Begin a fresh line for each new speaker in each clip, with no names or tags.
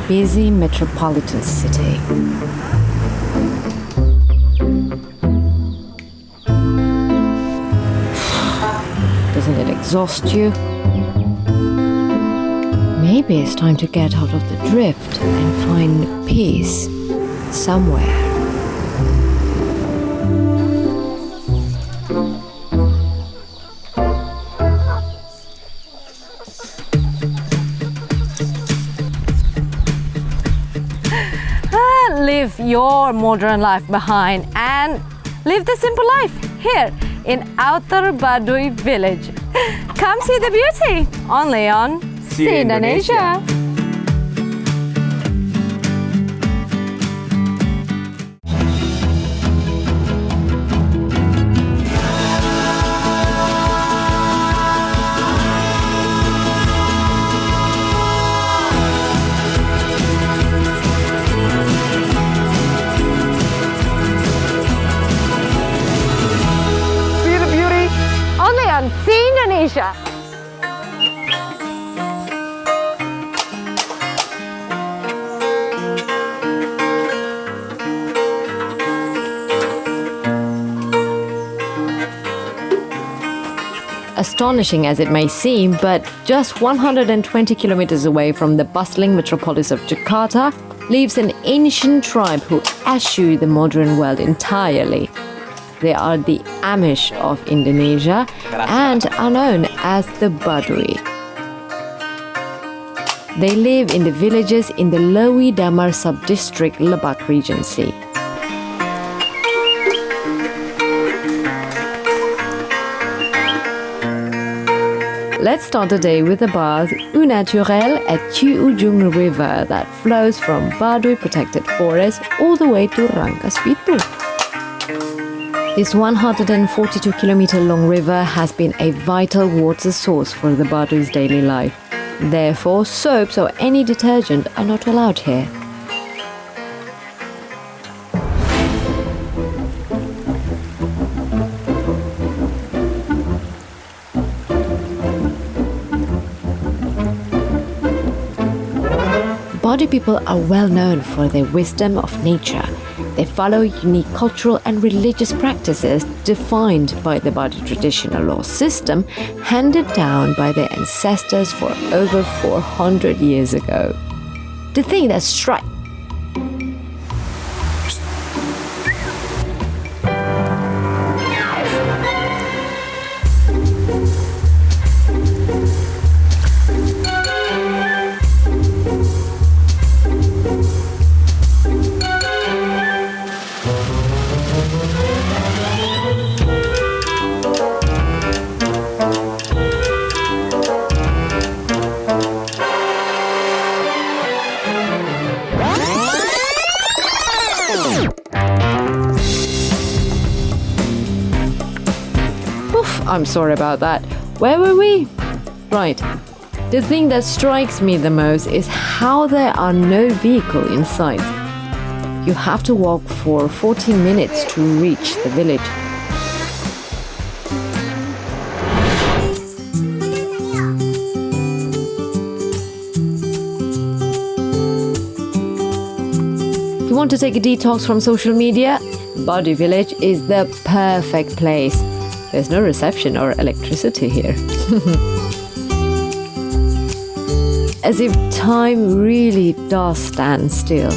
busy metropolitan city. Doesn't it exhaust you? Maybe it's time to get out of the drift and find peace somewhere.
Live your modern life behind and live the simple life here in Outer Baduy village. Come see the beauty only on See Indonesia. See Indonesia.
Astonishing as it may seem, but just 120 kilometers away from the bustling metropolis of Jakarta lives an ancient tribe who eschew the modern world entirely. They are the Amish of Indonesia and are known as the Baduy. They live in the villages in the Lewi Damar sub-district Lebak Regency. Let's start the day with a bath au naturel at Ciujung River that flows from Baduy Protected Forest all the way to Rangkas Bitung. This 142-kilometer long river has been a vital water source for the Baduy's daily life. Therefore, soaps or any detergent are not allowed here. Baduy people are well known for their wisdom of nature. They follow unique cultural and religious practices defined by the Baduy traditional law system handed down by their ancestors for over 400 years ago. The thing that strikes I'm sorry about that. Where were we? Right. The thing that strikes me the most is how there are no vehicles in sight. You have to walk for 40 minutes to reach the village. You want to take a detox from social media? Baduy village is the perfect place. There's no reception or electricity here. As if time really does stand still.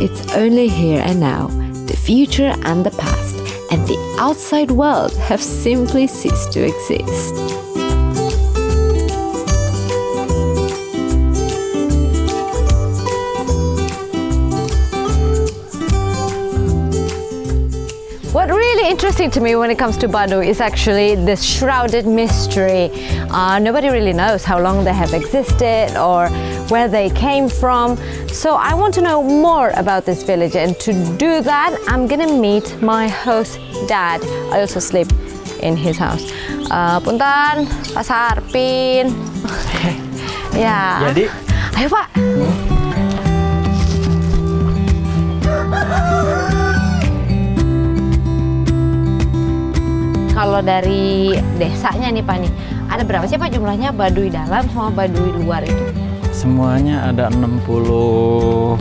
It's only here and now. The future and the past and the outside world have simply ceased to exist.
What really interesting to me when it comes to Baduy is actually the shrouded mystery. Nobody really knows how long they have existed or where they came from. So I want to know more about this village, and to do that, I'm gonna meet my host dad. I also sleep in his house. Punten, Pak Sarpin. Ya.
Jadi,
ayo Pak. Kalau dari desanya nih Pak nih, ada berapa sih Pak jumlahnya Baduy dalam sama Baduy luar itu?
Semuanya ada 65.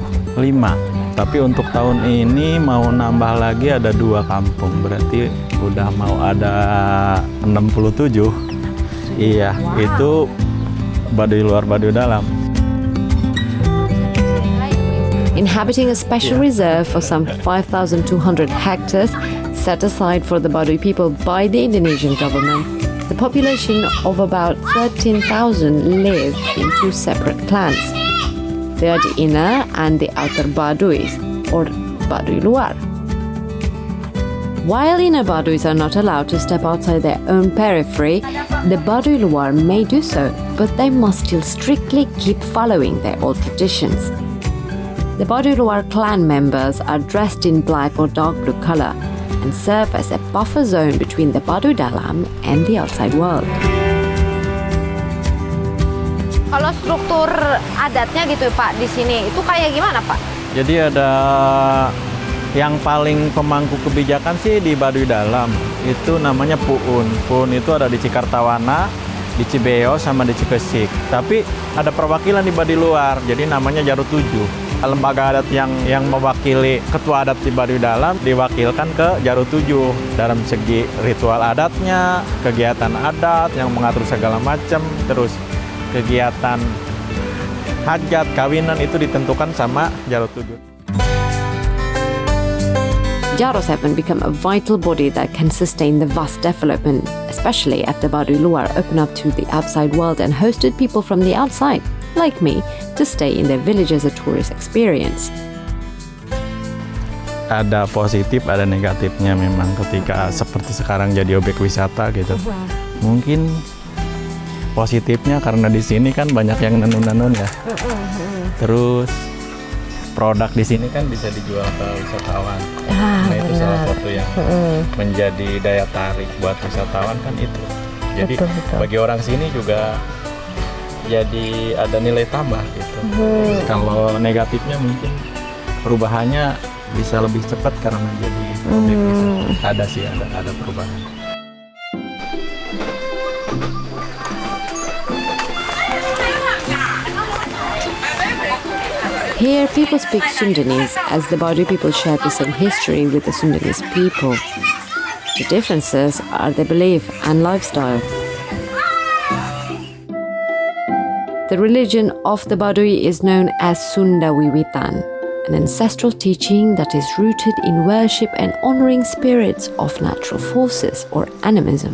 Tapi untuk tahun ini mau nambah lagi ada 2 kampung. Berarti udah mau ada 67. Iya, wow. Itu Baduy luar, Baduy dalam.
Inhabiting a special reserve for some 5,200 hectares set aside for the Baduy people by the Indonesian government, the population of about 13,000 live in 2 separate clans. They are the Inner and the Outer Baduy, or Baduy luar. While Inner Baduys are not allowed to step outside their own periphery, the Baduy luar may do so, but they must still strictly keep following their old traditions. The Baduy luar clan members are dressed in black or dark blue color and serve as a buffer zone between the Baduy dalam and the outside world.
Kalau struktur adatnya gitu Pak di sini itu kayak gimana Pak?
Jadi ada yang paling pemangku kebijakan sih di Baduy dalam itu namanya Puun. Puun itu ada di Cikartawana, di Cibeo sama di Cikesik. Tapi ada perwakilan di Baduy luar, jadi namanya Jarut 7. Lembaga adat yang mewakili ketua adat di Baduy dalam diwakilkan ke Jarut 7 dalam segi ritual adatnya, kegiatan adat yang mengatur segala macam, terus kegiatan hajat, kawinan itu ditentukan sama Jarut 7.
Jaro 7 become a vital body that can sustain the vast development, especially after Baduy luar opened up to the outside world and hosted people from the outside, like me, to stay in their village as a tourist experience.
Ada positif, ada negatifnya memang ketika seperti sekarang jadi objek wisata gitu. Mungkin positifnya karena di sini kan banyak yang nenun-nenun ya. Terus produk di sini kan bisa dijual ke wisatawan. Nah itu salah satu yang menjadi daya tarik buat wisatawan kan itu. Jadi bagi orang sini juga jadi ada nilai tambah gitu. Kalau negatifnya mungkin perubahannya bisa lebih cepat karena menjadi objek wisata. Ada sih, ada perubahan.
Here, people speak Sundanese, as the Baduy people share the same history with the Sundanese people. The differences are their belief and lifestyle. The religion of the Baduy is known as Sunda Wiwitan, an ancestral teaching that is rooted in worship and honoring spirits of natural forces or animism.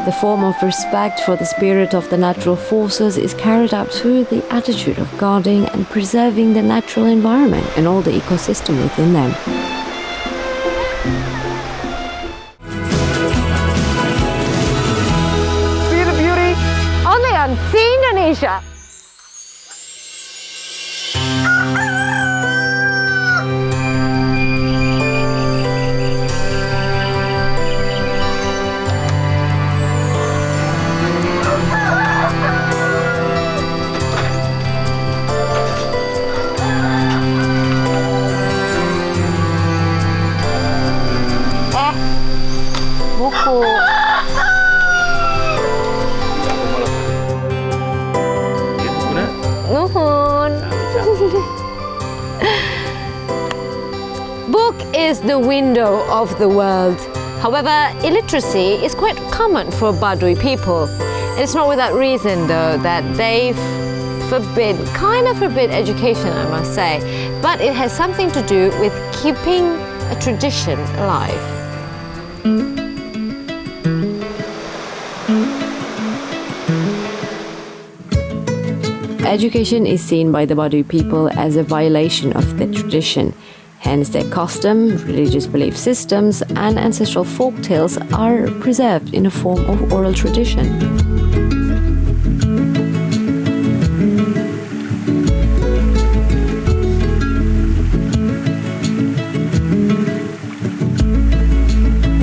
The form of respect for the spirit of the natural forces is carried out through the attitude of guarding and preserving the natural environment and all the ecosystem within them.
See the beauty only on See Indonesia. Buku. Nuhun. Book is the window of the world. However, illiteracy is quite common for Baduy people. And it's not without reason, though, that they kind of forbid education, I must say. But it has something to do with keeping a tradition alive.
Education is seen by the Baduy people as a violation of their tradition. Hence, their custom, religious belief systems, and ancestral folk tales are preserved in a form of oral tradition.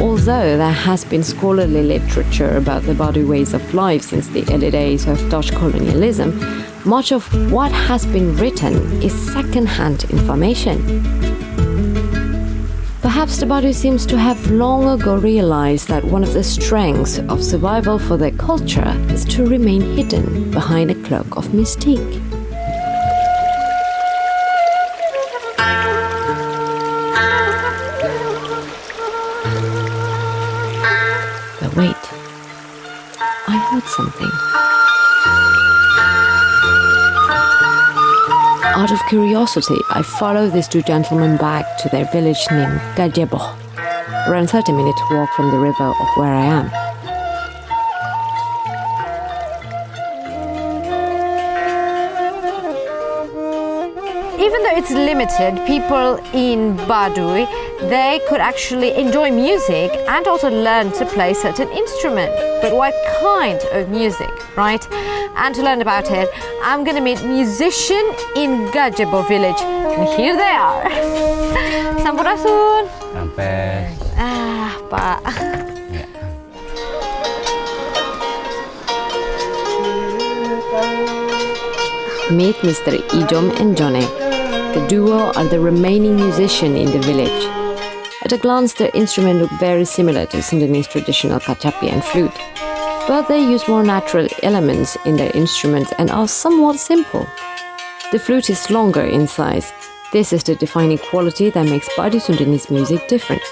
Although there has been scholarly literature about the Baduy ways of life since the early days of Dutch colonialism, much of what has been written is second-hand information. Perhaps the Baduy seems to have long ago realized that one of the strengths of survival for their culture is to remain hidden behind a cloak of mystique. But wait, I heard something. Out of curiosity, I follow these two gentlemen back to their village named Gajeboh, around 30-minute walk from the river of where I am.
Even though it's limited, people in Baduy, they could actually enjoy music and also learn to play certain instrument. But what kind of music, right? And to learn about it, I'm going to meet musician in Gajeboh village. And here they are. Sampurasun.
Sampai.
Pak.
Ya.
Meet Mr. Ijom and Jone. The duo are the remaining musician in the village. At a glance, their instruments look very similar to Sundanese traditional kacapi and flute. But they use more natural elements in their instruments and are somewhat simple. The flute is longer in size. This is the defining quality that makes Baduy Sundanese music different.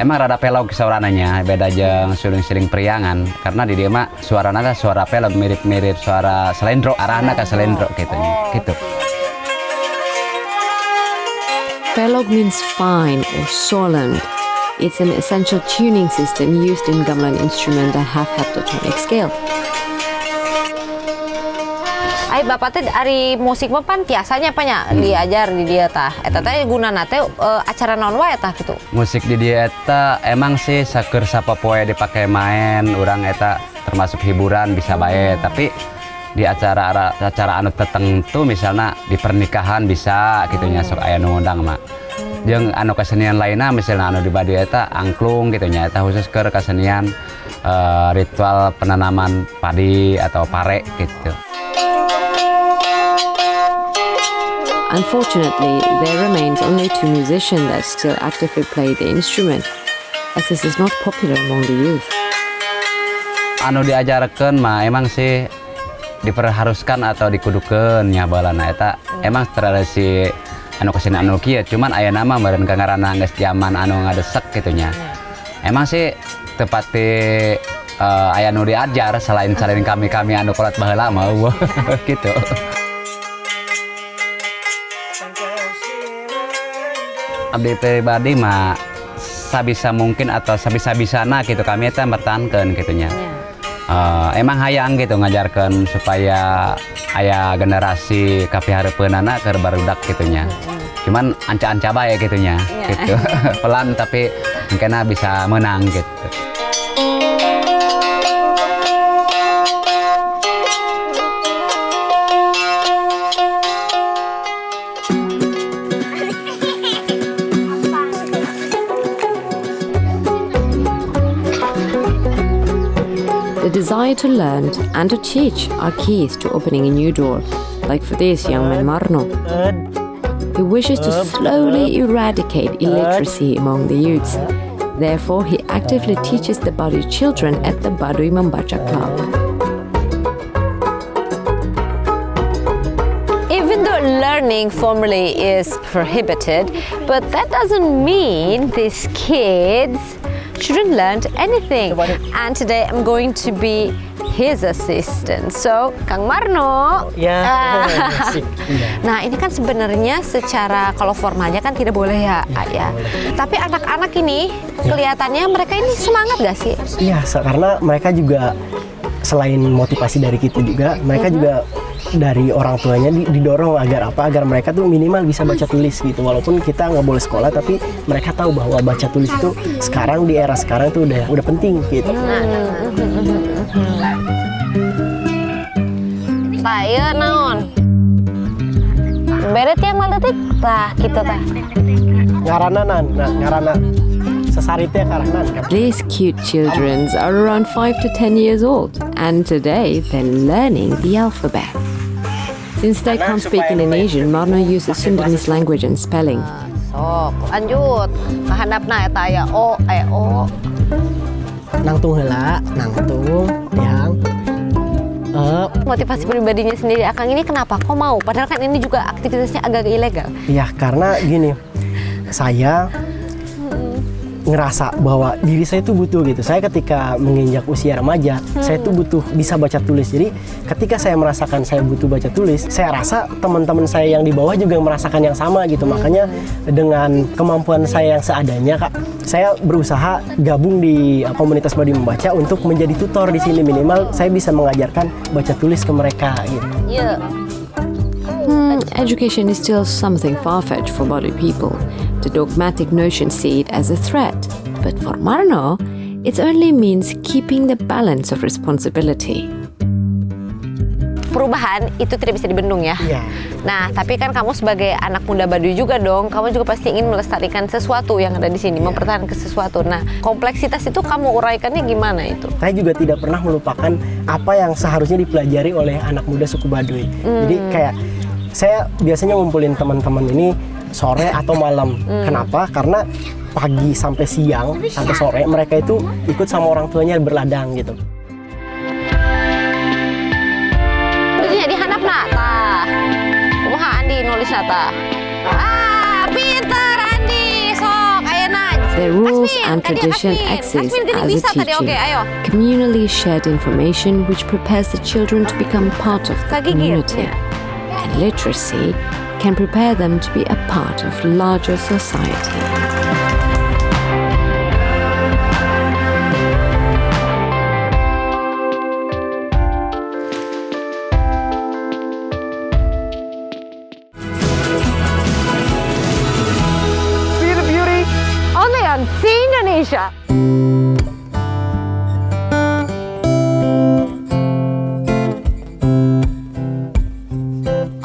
Emang rada pelog suarananya, beda jeung suling-suling priangan. Karena di dia mah suarana suara pelog mirip-mirip suara selendro, arahna ka selendro gitu.
Pelog means fine or solemn. It's an essential tuning system used in gamelan instruments that have heptatonic scale.
Ay bapak teh ari musik mah pan tiasanya apa nya diajar di dia tah. Eta teh gunana teh acara naon wae tah gitu.
Musik di dia eta emang sih saker sapopoe dipakai main, urang eta termasuk hiburan bisa bae, tapi di acara anu tertentu misalnya di pernikahan bisa gitunya sok aya nu ngundang mah. Jeung anu kesenian lainnya misalnya anu di Baduy eta angklung gitunya eta khusus ke kesenian ritual penanaman padi atau pare gitu.
Unfortunately, there remains only two musicians that still actively play the instrument, as this is not popular among the youth.
Anu diajarkeun mah emang sih diperharuskan atau dikudukeun nya balana eta emang tradisi anu kesenian anu kieu, cuman aya nama meureun ngaranna geus zaman anu ngadesek kitu nya. Emang sih tepati aya nu diajar selain kami anu kolot baheula mah gitu. Abdi pribadi mah sabisa mungkin atau sabisa-bisana gitu kami eta bertahankeun gitunya. Emang hayang gitu ngajarkeun supaya aya generasi kapihareupeunana keur barudak gitunya. Cuman anca-anca bae gitunya gitu. Pelan tapi mungkin bisa menang gitu.
The desire to learn and to teach are keys to opening a new door, like for this young man Marno. He wishes to slowly eradicate illiteracy among the youths. Therefore, he actively teaches the Baduy children at the Baduy Membaca Club.
Even though learning formally is prohibited, but that doesn't mean these kids shouldn't learn anything. And today I'm going to be his assistant. So, Kang Marno.
Ya.
Nah, ini kan sebenarnya secara kalau formalnya kan tidak boleh ya, Ayah. Tapi anak-anak ini kelihatannya mereka ini semangat gak sih?
Iya, karena mereka juga selain motivasi dari kita juga, mereka juga dari orang tuanya didorong agar mereka tuh minimal bisa baca tulis gitu. Walaupun kita nggak boleh sekolah, tapi mereka tahu bahwa baca tulis itu sekarang di era sekarang tuh udah penting gitu.
Saya naon? Beret yang maletik tah gitu tah.
Ngarana sesarite karanan.
These cute children are around 5 to 10 years old, and today they're learning the alphabet. Since they can't speak Indonesian, Marno uses Sundanese language and spelling.
Sok, lanjut. Kehandapna eta ya o, o.
Nangtung heula, nangtung, yang
Motivasi pribadinya sendiri Akang ini kenapa? Kok mau? Padahal kan ini juga aktivitasnya agak ilegal.
ya karena gini, saya ngerasa bahwa diri saya itu butuh gitu. Saya ketika menginjak usia remaja, saya itu butuh bisa baca tulis. Jadi ketika saya merasakan saya butuh baca tulis, saya rasa teman-teman saya yang di bawah juga merasakan yang sama gitu. Makanya dengan kemampuan saya yang seadanya, Kak, saya berusaha gabung di komunitas Baduy Membaca untuk menjadi tutor di sini. Minimal saya bisa mengajarkan baca tulis ke mereka gitu.
Iya.
Education is still something far-fetched for Baduy people. The dogmatic notion see it as a threat. But for Marno, it only means keeping the balance of responsibility.
Perubahan itu tidak bisa dibendung ya.
Iya.
Nah, tapi kan kamu sebagai anak muda Baduy juga dong, kamu juga pasti ingin melestarikan sesuatu yang ada di sini, mempertahankan sesuatu. Nah, kompleksitas itu kamu uraikannya gimana itu?
Saya juga tidak pernah melupakan apa yang seharusnya dipelajari oleh anak muda suku Baduy. Jadi kayak saya biasanya ngumpulin teman-teman ini sore atau malam. Kenapa? Karena pagi sampai siang sampai sore mereka itu ikut sama orang tuanya berladang gitu.
Itu di handap nata. Kumaha Andi nulis nata? Pinter Andi. Sok ayeuna.
Their rules and tradition exist as a teaching, communally shared information which prepares the children to become part of the community. And literacy can prepare them to be a part of larger society.
See the beauty only on See Indonesia.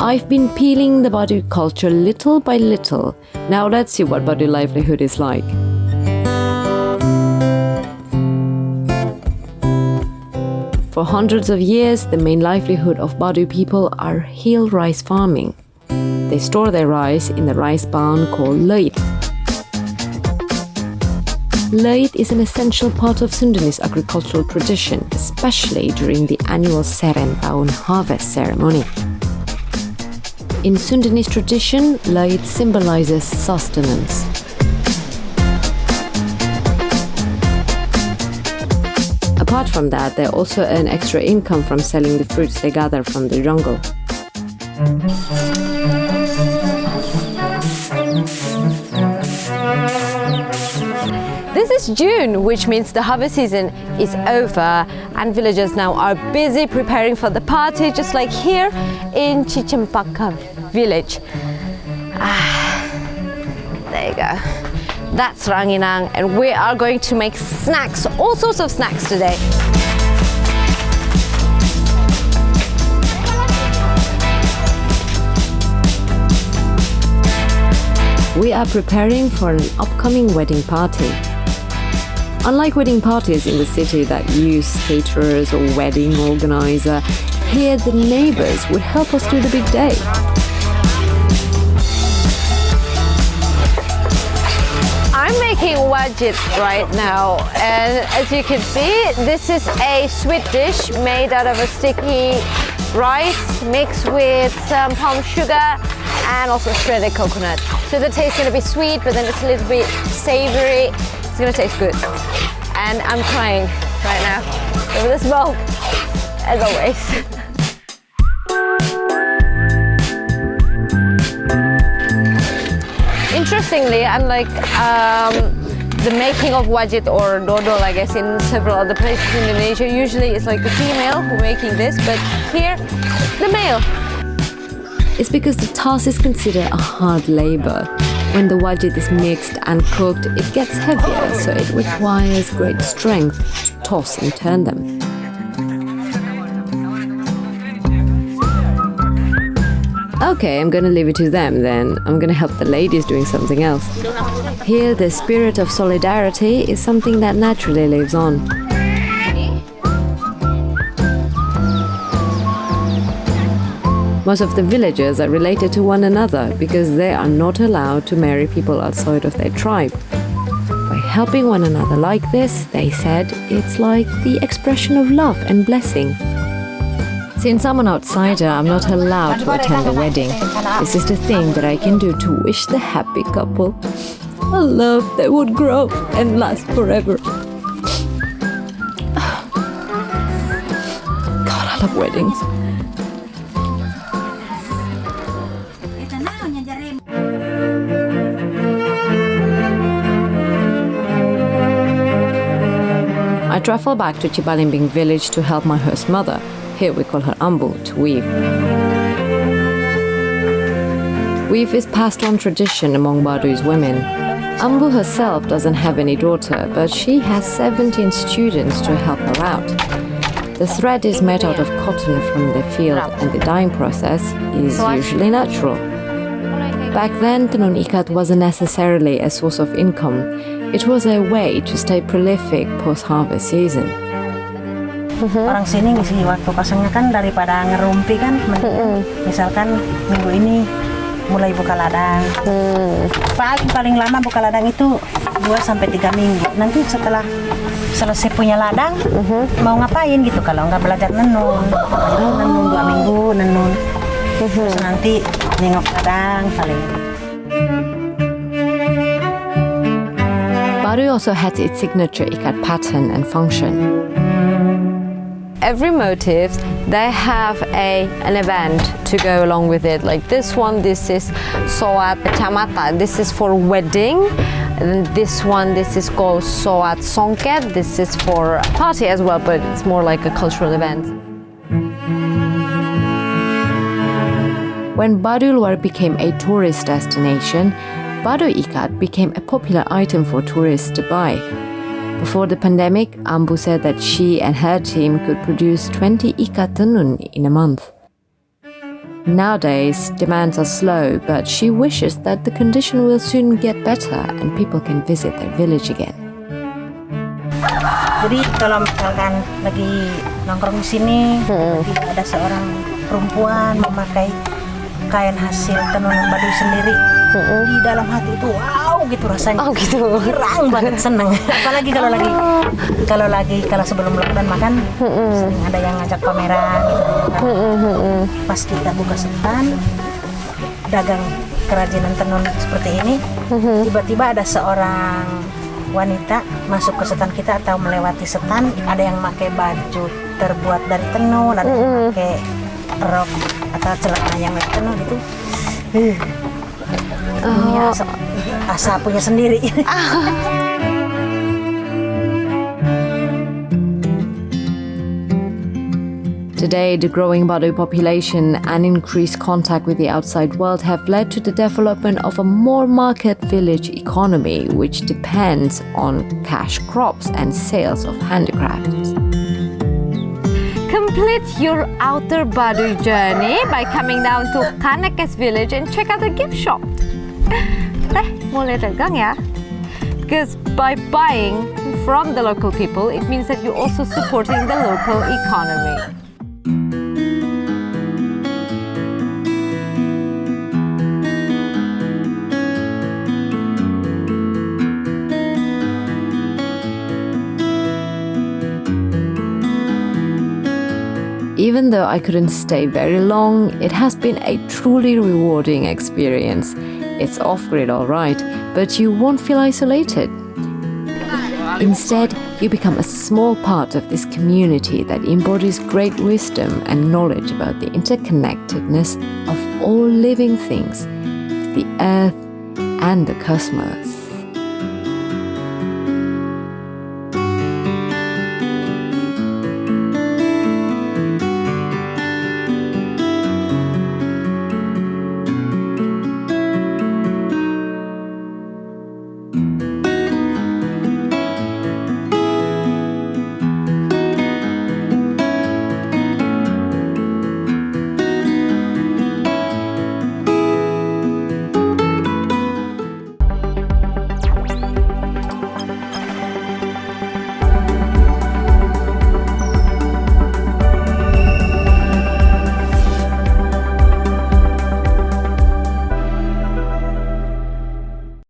I've been peeling the Baduy culture little by little. Now let's see what Baduy livelihood is like. For hundreds of years, the main livelihood of Baduy people are hill rice farming. They store their rice in the rice barn called leit. Leit is an essential part of Sundanese agricultural tradition, especially during the annual Serentahun harvest ceremony. In Sundanese tradition, leit symbolizes sustenance. Apart from that, they also earn extra income from selling the fruits they gather from the jungle.
This is June, which means the harvest season is over and villagers now are busy preparing for the party, just like here in Cicempaka village. There you go. That's ranginang, and we are going to make snacks, all sorts of snacks today.
We are preparing for an upcoming wedding party. Unlike wedding parties in the city that use caterers or wedding organizer, here the neighbors would help us do the big day.
I'm making wajit right now, and as you can see, this is a sweet dish made out of a sticky rice mixed with some palm sugar and also shredded coconut. So the taste is going to be sweet, but then it's a little bit savory. It's going to taste good. And I'm crying right now over the smoke, as always. Interestingly, unlike the making of wajit or dodol, I guess, in several other places in Indonesia, usually it's like the female who making this, but here it's the male.
It's because the task is considered a hard labor. When the wajit is mixed and cooked, it gets heavier, so it requires great strength to toss and turn them. Okay, I'm gonna leave it to them then. I'm gonna help the ladies doing something else. Here, the spirit of solidarity is something that naturally lives on. Most of the villagers are related to one another because they are not allowed to marry people outside of their tribe. By helping one another like this, they said, it's like the expression of love and blessing. Since I'm an outsider, I'm not allowed to attend the wedding. This is the thing that I can do to wish the happy couple a love that would grow and last forever. God, I love weddings. I travel back to Cibalimbing village to help my host mother, here we call her Ambu, to weave. Weave is passed on tradition among Baduy's women. Ambu herself doesn't have any daughter, but she has 17 students to help her out. The thread is made out of cotton from the field and the dyeing process is usually natural. Back then, tenun ikat wasn't necessarily a source of income. It was a way to stay prolific post-harvest season.
Orang sini ngisi waktu kosongnya kan daripada ngerumpi kan, misalkan minggu ini mulai buka ladang. Paling lama buka ladang itu 2-3 minggu. Nanti setelah selesai punya ladang, mau ngapain gitu kalau nggak belajar nenun. Nenun 2 minggu, nenun. Terus nanti nengok ladang paling.
Baduy also has its signature ikat pattern and function.
Every motif, they have an event to go along with it. Like this one, this is Soat Kecamatan. This is for wedding. And this one, this is called Soat Songket. This is for a party as well, but it's more like a cultural event.
When Baduy Luar became a tourist destination, Baduy ikat became a popular item for tourists to buy. Before the pandemic, Ambu said that she and her team could produce 20 ikat tenun in a month. Nowadays, demands are slow, but she wishes that the condition will soon get better and people can visit their village again.
Jadi kalau misalkan lagi nongkrong di sini, tiba ada seorang perempuan memakai kain hasil tenunan Baduy sendiri, di dalam hati itu wow gitu rasanya.
Oh gitu.
Girang banget, seneng. Apalagi kalau sebelum lebaran makan sering ada yang ngajak pameran gitu. Pas kita buka setan, dagang kerajinan tenun seperti ini, tiba-tiba ada seorang wanita masuk ke setan kita atau melewati setan, ada yang pakai baju terbuat dari tenun, ada yang pakai rok atau celana yang dari tenun gitu. Punya asa punya sendiri.
Today, the growing Baduy population and increased contact with the outside world have led to the development of a more market village economy, which depends on cash crops and sales of handicrafts.
Complete your Outer Baduy journey by coming down to Kanekes village and check out the gift shop. Mulai dagang ya. Because by buying from the local people, it means that you're also supporting the local economy.
Even though I couldn't stay very long, it has been a truly rewarding experience. It's off-grid, all right, but you won't feel isolated. Instead, you become a small part of this community that embodies great wisdom and knowledge about the interconnectedness of all living things, the earth and the cosmos.